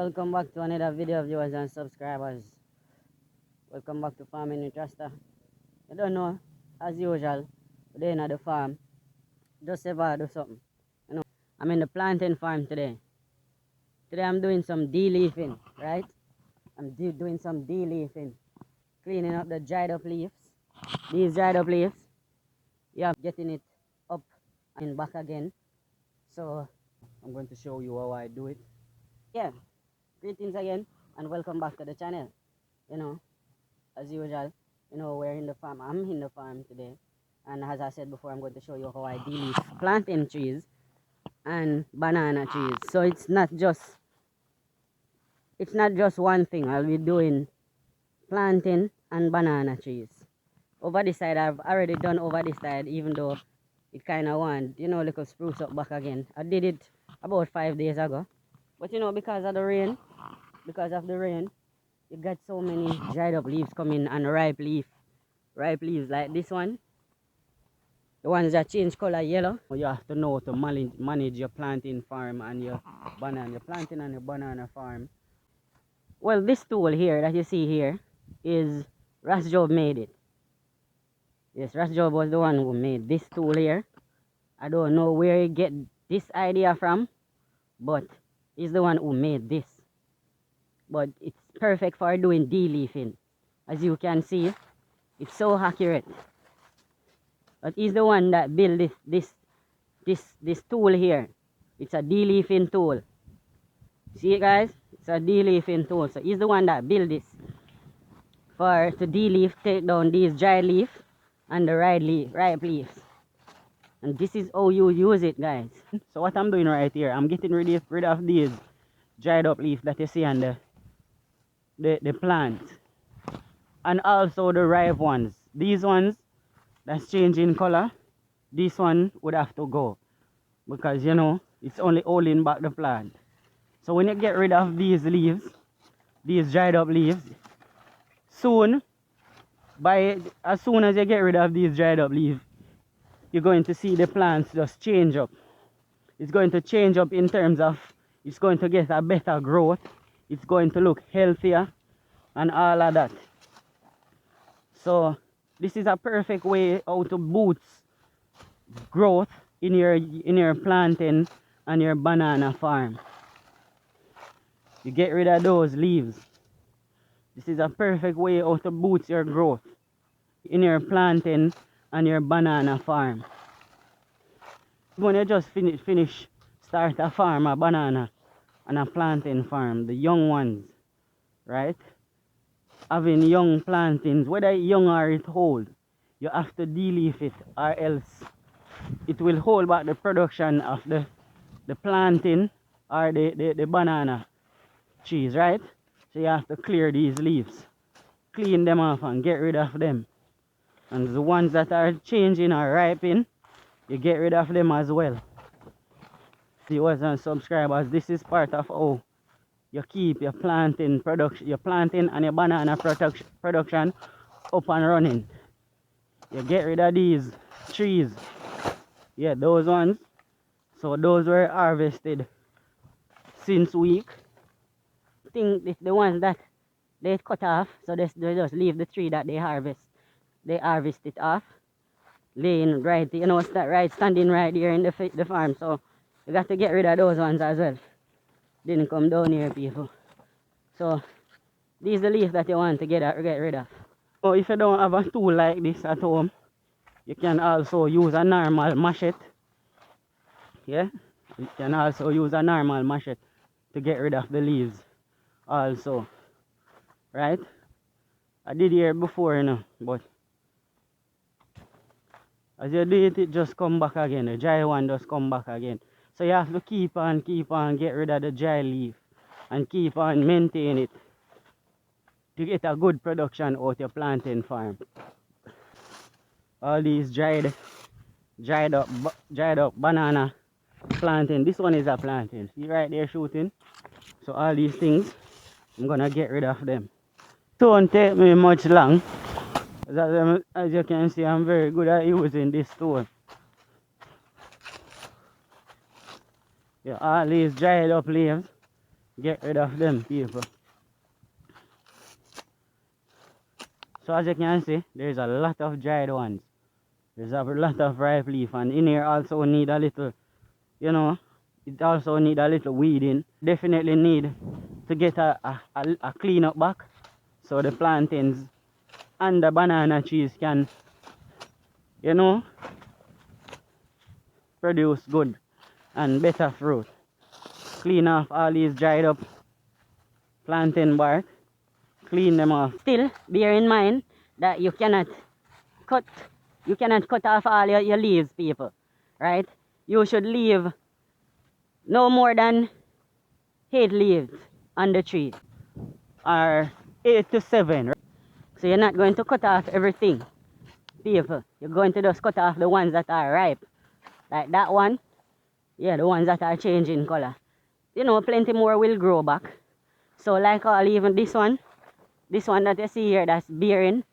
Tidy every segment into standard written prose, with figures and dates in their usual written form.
Welcome back to another video, viewers and subscribers. Welcome back to Farming with Rasta. You don't know, as usual, today at the farm, just ever do something. You know, I'm in the plantain farm today. Today I'm doing some de-leafing, right? I'm doing some de-leafing, cleaning up the dried up leaves. These dried up leaves, yeah, getting it up and back again. So I'm going to show you how I do it. Yeah, greetings again and welcome back to the channel. You know, as usual, we're in the farm. I'm in the farm today, and as I said before, I'm going to show you how I de-leaf plantain trees and banana trees. So it's not just one thing. I'll be doing plantain and banana trees. Over this side, I've already done over this side, even though it kind of want, little spruce up back again. I did it about 5 days ago, but because of the rain, you got so many dried up leaves coming and ripe leaves like this one, the ones that change color yellow. You have to know to manage your planting farm and your planting and your banana farm. Well, this tool here that you see here is Job made it. Yes, Job was the one who made this tool here. I don't know where he get this idea from, but he's the one who made this. But it's perfect for doing de-leafing. As you can see, it's so accurate. But he's the one that built this tool here. It's a de-leafing tool. See it, guys? It's a de-leafing tool. So he's the one that built this to de-leaf, take down these dry leaf and the ripe leaves. And this is how you use it, guys. So what I'm doing right here, I'm getting rid of these dried up leaves that you see on the plant, and also the ripe ones. These ones that's changing color, this one would have to go because it's only holding back the plant. So when you get rid of these leaves, these dried up leaves, as soon as you get rid of these dried up leaves, you're going to see the plants just change up. It's going to change up in terms of, it's going to get a better growth, it's going to look healthier and all of that. So this is a perfect way how to boost growth in your plantain and your banana farm. You get rid of those leaves. This is a perfect way how to boost your growth in your plantain and your banana farm. When you just start a farm, a banana and a plantain farm, the young ones, right? Having young plantains, whether young or it old, you have to de-leaf it, or else it will hold back the production of the plantain or the banana trees, right? So you have to clear these leaves, clean them off and get rid of them. And the ones that are changing or ripening, you get rid of them as well. Viewers and subscribers, this is part of how you keep your planting and your banana production up and running. You get rid of these trees, yeah, those ones. So those were harvested since week. I think the ones that they cut off, so they just leave the tree that they harvest it off, laying right, standing right here in the farm. So you got to get rid of those ones as well. Didn't come down here, people. So these are the leaves that you want to get rid of. So if you don't have a tool like this at home, you can also use a normal machete. Yeah, you can also use a normal machete to get rid of the leaves also, right? I did here before, but as you do it, it just come back again. The dry one just come back again. So you have to keep on get rid of the dry leaf and keep on maintain it to get a good production out your plantain farm. All these dried up banana plantain. This one is a plantain. See right there shooting. So all these things, I'm gonna get rid of them. It won't take me much long. As you can see, I'm very good at using this tool. Yeah, all these dried up leaves, get rid of them people. So as you can see, there's a lot of dried ones. There's a lot of ripe leaf, and in here also need a little, you know, it also need a little weeding. Definitely need to get a clean up back so the plantains and the banana trees can, you know, produce good and better fruit. Clean off all these dried up plantain bark, clean them off. Still bear in mind that cut you cannot cut off all your leaves, people, right? You should leave no more than 8 leaves on the tree, or 8 to 7, right? So you're not going to cut off everything, people. You're going to just cut off the ones that are ripe, like that one. Yeah, the ones that are changing color. You know, plenty more will grow back. So like all, even this one that you see here that's bearing,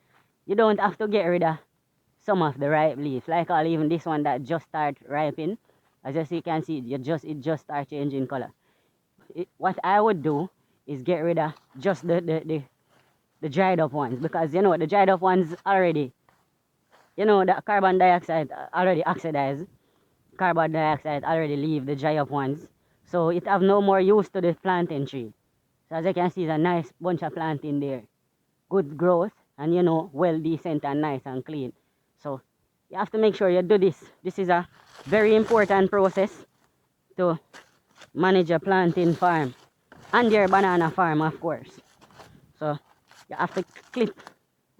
you don't have to get rid of some of the ripe leaves. Like all, even this one that just start ripening, as you can see, it just start changing color. What I would do is get rid of just the dried up ones, because you know the dried up ones already, you know, the carbon dioxide already oxidized. Carbon dioxide already leave the dry up ones, so it have no more use to the plantain tree. So as you can see, it's a nice bunch of planting there, good growth, and you know, well decent and nice and clean. So you have to make sure you do this. This is a very important process to manage a plantain farm and your banana farm, of course. So you have to clip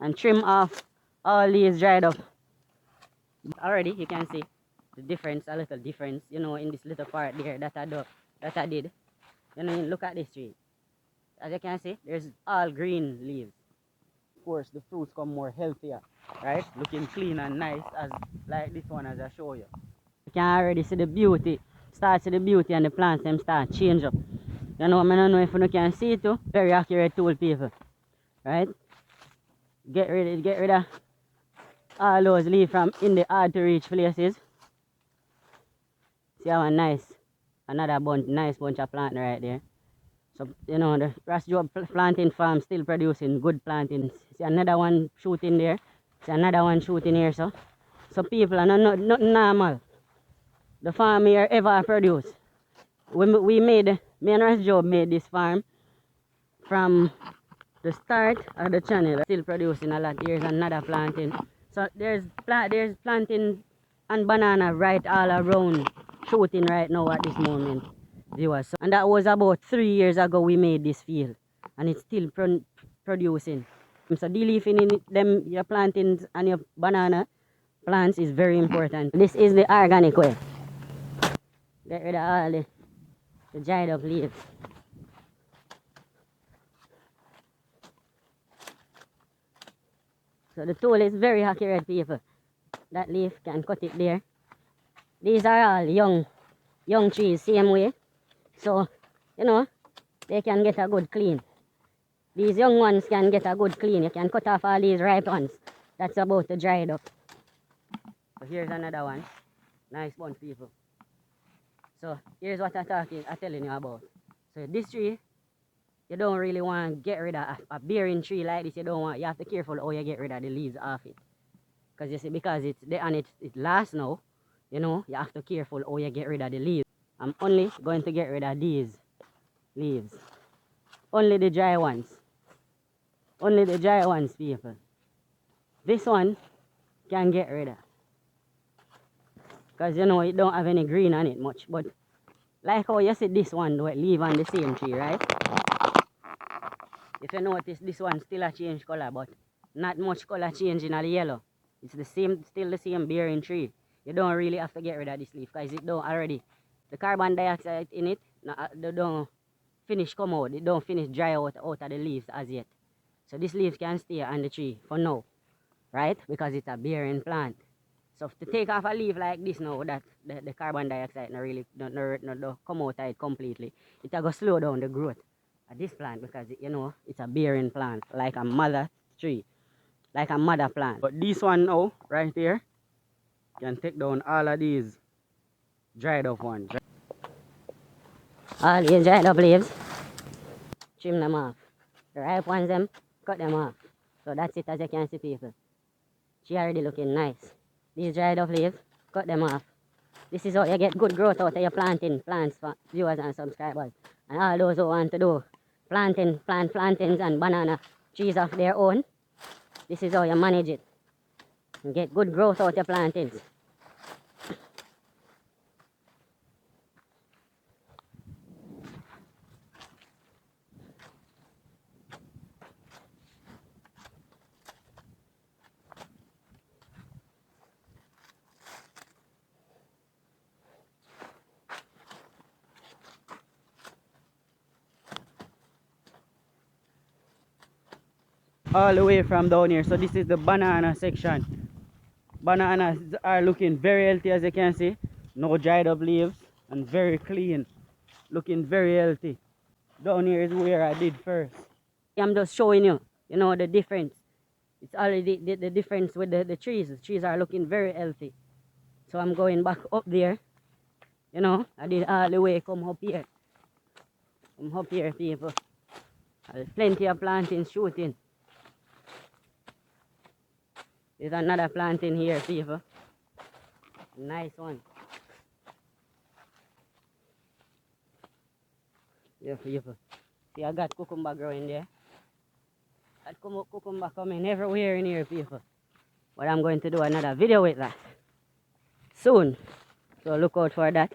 and trim off all these dried up. Already you can see the difference, a little difference, you know, in this little part there that I did. You know, look at this tree. As you can see, there's all green leaves. Of course, the fruits come more healthier, right? Looking clean and nice, as like this one as I show you. You can already see the beauty. Start see the beauty, and the plants them start change up. You know, I don't know if you can see it too. Very accurate tool, people. Right? Get rid of all those leaves from in the hard to reach places. See how another nice bunch of plant right there. So you know, the Rasjob planting farm still producing good plantings. See another one shooting there. See another one shooting here. So people are not normal. The farm here ever produced. Me and Rasjob made this farm from the start of the channel. Still producing a lot. Here's another planting. So there's planting and banana right all around, shooting right now at this moment, viewers. And that was about 3 years ago we made this field, and it's still producing. So de-leafing in them, your plantings and your banana plants is very important. This is the organic way. Get rid of all the dried up leaves. So the tool is very accurate, people. That leaf can cut it there. These are all young trees, same way. So, you know, they can get a good clean. These young ones can get a good clean. You can cut off all these ripe ones. That's about to dry it up. So here's another one. Nice bunch, people. So here's what I'm telling you about. So this tree, you don't really want to get rid of a bearing tree like this. You have to be careful how you get rid of the leaves off it. Because you see, because it's there and it lasts now, you know, you have to be careful how you get rid of the leaves. I'm only going to get rid of these leaves. Only the dry ones. Only the dry ones, people. This one can get rid of. Because you know, it don't have any green on it much. But like how you see this one, do it leave on the same tree, right? If you notice, this one still a change color, but not much color change in the yellow. It's the same, still the same bearing tree. You don't really have to get rid of this leaf, because it don't already, the carbon dioxide in it, they don't finish come out. It don't finish dry out of the leaves as yet. So this leaf can stay on the tree for now, right? Because it's a bearing plant. So to take off a leaf like this now, that the carbon dioxide not really don't come out of it completely, it will go slow down the growth of this plant, because you know, it's a bearing plant, like a mother tree, like a mother plant. But this one now, right here, can take down all of these dried up ones. All these dried up leaves, trim them off. The ripe ones them, cut them off. So that's it, as you can see, people. She already looking nice. These dried up leaves, cut them off. This is how you get good growth out of your planting plants for viewers and subscribers. And all those who want to do plant plantings and banana trees of their own, this is how you manage it. And get good growth out of your plantings. All the way from down here. So this is the banana section. Bananas are looking very healthy, as you can see. No dried up leaves and very clean. Looking very healthy. Down here is where I did first. I'm just showing you, the difference. It's already the difference with the trees. The trees are looking very healthy. So I'm going back up there. I did all the way come up here. Come up here, people. There's plenty of plantings shooting. There's another planting here, people. Nice one. Yeah, people. See, I got cucumber growing there. Got cucumber coming everywhere in here, people. But I'm going to do another video with that soon. So look out for that.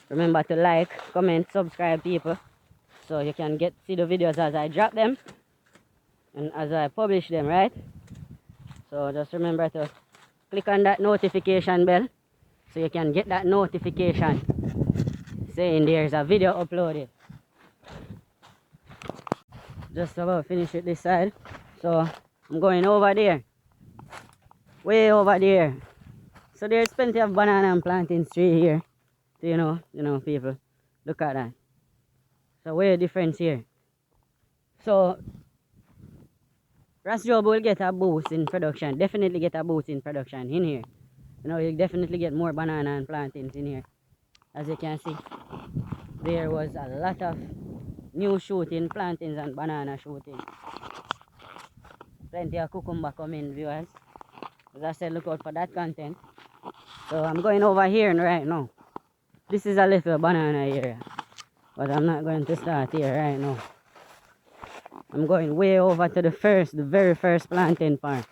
Remember to like, comment, subscribe, people. So you can see the videos as I drop them and as I publish them, right? So just remember to click on that notification bell so you can get that notification saying there's a video uploaded. Just about finished with this side. So I'm going over there. Way over there. So there's plenty of banana and planting tree here. So you know people. Look at that. So where the difference here. So Ras Job will get a boost in production. Definitely get a boost in production in here. You definitely get more banana and plantains in here. As you can see, there was a lot of new shooting, plantains and banana shooting. Plenty of cucumber coming, viewers. As I said, look out for that content. So I'm going over here right now. This is a little banana area, but I'm not going to start here right now. I'm going way over to the very first planting farm.